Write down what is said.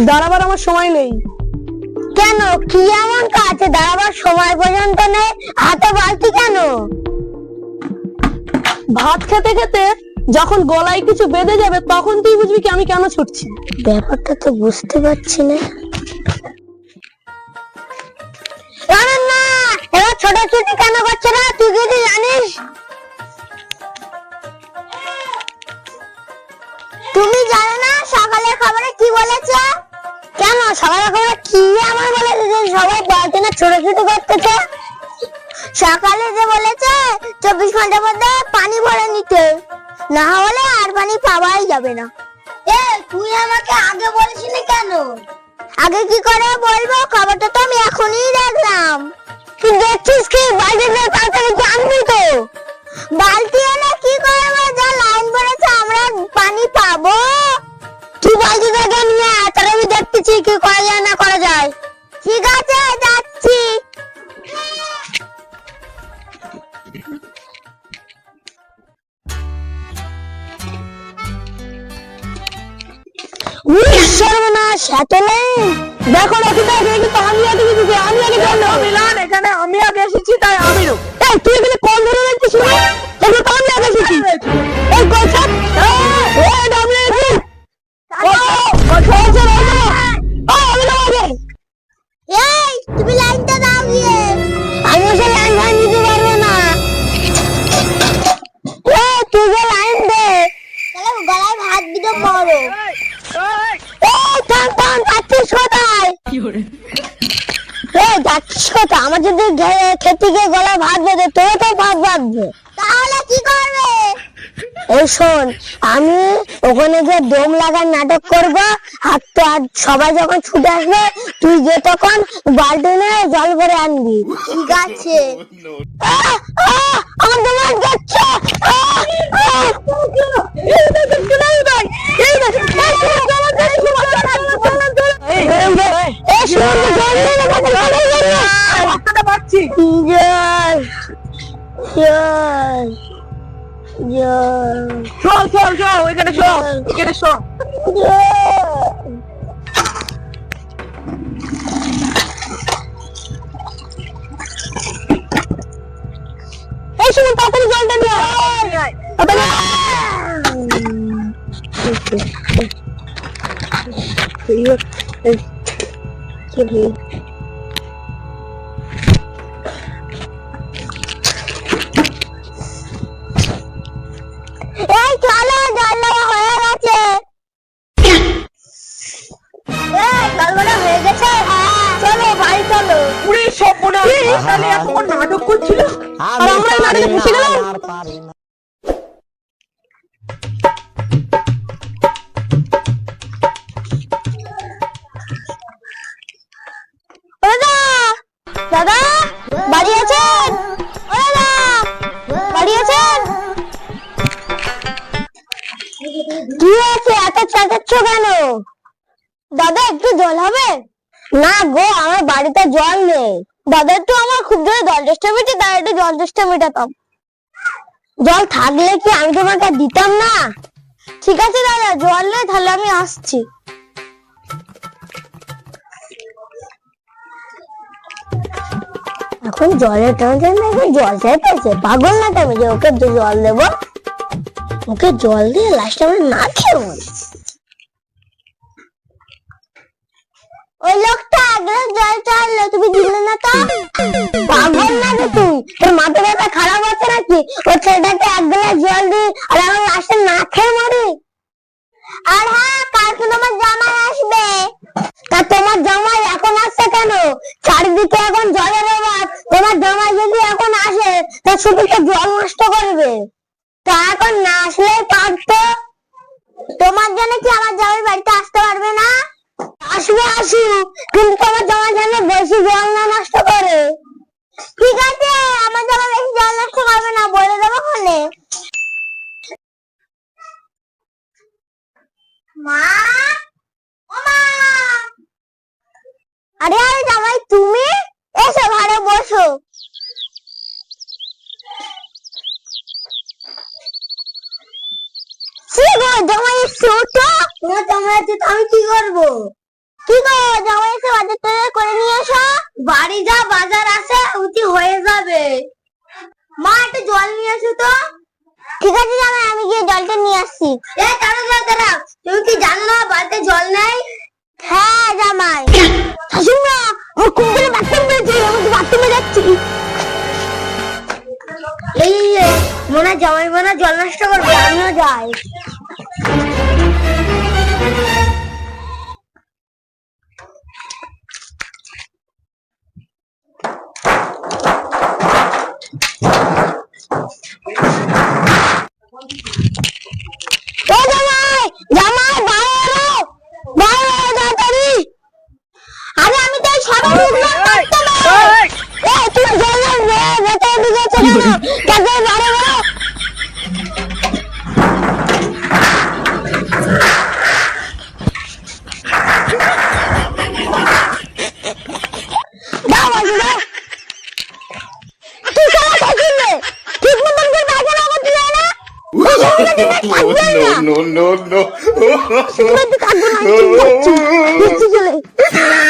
দাঁড়াবার আমার সময় নেই। কেন, কি এমন কাছে দাঁড়াবার সময় পর্যন্ত নেই? হাতে বালতি কেন? ভাত খেতে খেতে যখন গলায় কিছু বেঁধে যাবে তখন তুই বুঝবি কি আমি কেন ছুটছি। ব্যাপারটা তো বুঝতে পারছি না। না, এবার ছোটাছুটি কেন করছে না? তুই কিছু জানিস? তুমি জানো না সকালের খাবারে কি বলেছে? কেন সকালের খাবারে কি আমার বলেছে যে সবাই বালতি না ছোটাছুটি করতেছে? সকালে যে বলেছে 24 ঘন্টার মধ্যে পানি ভরে নিতে, না হলে আর পানি পাওয়াই যাবে না। তুই আমাকে আগে বলছিলি কেন? আগে কি করে বলবো, খবরটা তো আমি এখনই দেখলাম। তুই দেখছিস কি? বালতিটা তাড়াতাড়ি আনবি তো। বালতি এনে কি করবো? যা লাইন পড়েছে আমরা পানি পাবো। তুই বালতিটাকে নিয়ে তাহলে আমি দেখতেছি কি করা যায় না করা যায়। ঠিক আছে, যাচ্ছি। সর্বনাশ, এত নেই। দেখো আমি আগে এসেছি, আমি আগে মিলান, এখানে আমি আগে এসেছি তাই আমি তুই এখানে কোন ধরে রাখছিস? এগুলো তো আমি আগে এসেছি। এই কথা তুমি লাইনটা দাও গিয়ে। আমি সে লাইন ভাই নিতে পারবো না। তুই যে লাইন দে, তাহলে গলায় ভাত দিতে পারো। আমার যদি খেতে গিয়ে গলায় ভাত বেঁধে তোর তো ভাত বাঁধবে, তাহলে কি করবে? এই শোন, আমি ওখানে গিয়ে দম লাগার নাটক করবো। হাত তো আর সবাই যখন ছুটে আসবে তুই যে তখন বালতি নিয়ে জল ভরে আনবি। ঠিক আছে। আমার দম যাচ্ছে। এই সময় তাড়াতাড়ি জলটা নিয়ে নাটক করছিল আর আমরা নাটকে ফেসে গেলাম। দাদা বাড়ি আছেন? বাড়ি আছেন? কি আছে এত চেঁচাচ্ছ কেন? দাদা একটু জল হবে? না গো, আমার বাড়িতে জল নেই। দাদা একটু আমার খুব জোরে জল চেষ্টা মেটে, তাই একটু জল চেষ্টা মেটাতাম। জল থাকলে কি আমি তোমাকে দিতাম না? ঠিক আছে দাদা, জল নেই তাহলে আমি আসছি। এখন জলের টানছে না, এখন জল চাইতেছে। পাগল না আমি যে ওকে জল দেবো? ওকে জল দিয়ে লাস্টে আমরা না খেয়ে মরি। ওই লোকটা আগে জল চাইলো, তুমি দিলে না তো? পাগল না তুই? তোর মাথা ব্যথা খারাপ হচ্ছে নাকি? ওই ছেলেটাকে এক গ্লাস জল দি আর আমার লাস্টে না খেয়ে মরি। আর হ্যাঁ, কালকে তোমার জামাই আসবে। তা তোমার জামাই এখন আসছে কেন? চারিদিকে এখন জলের অভাব। তোমার জামাই যদি এখন আসে তা শুধু তো জল নষ্ট করবে। তা এখন না আসলেই পারতো। তোমার জন্য কি আমার জামাই বাড়িতে আসতে পারবে না? আসবে, আসুক, কিন্তু তোমার জামাই যেন বেশি জল না নষ্ট করে। ঠিক আছে, আমার জামাই বেশি জল নষ্ট করবে না, বলে দেবো ফোনে। মা, ও মা, আরে আরে জামাই তুমি এসো ঘরে বসো। কি গো জামাই এসছো তো? তোমার জামাই আছে তো আমি কি করবো? কি গো জামাই এসে বাজার টাজার করে নিয়ে এসো। বাড়ি যা বাজার আছে উঠি হয়ে যাবে। মা একটু জল নিয়ে এসো তো। ঠিক আছে জামাই আমি গিয়ে জলটা নিয়ে আসছি। দাঁড়াও তুমি কি জানো না বাড়িতে জল নেই? হ্যাঁ জামাই। শাশুড়ি মা আমার কুকুরে বাথরুম পেয়েছে আমি বাথরুমে যাচ্ছি। এই মনে জামাই মনে জল নষ্ট করবে আমিও যাই। জামাই জামাই বাইরে বাইরে তাড়াতাড়ি। আরে আমি তো সবাই উঠলাম করতে না। এই তুই জল না ভেতরে ঢুকে চলে না কাছে বাইরে বেরো। দাও বাজু দাও। তুই সারা খাইছিলে ঠিক মতন করে বাজা না করতে যায় না। no, no, no, no. চলে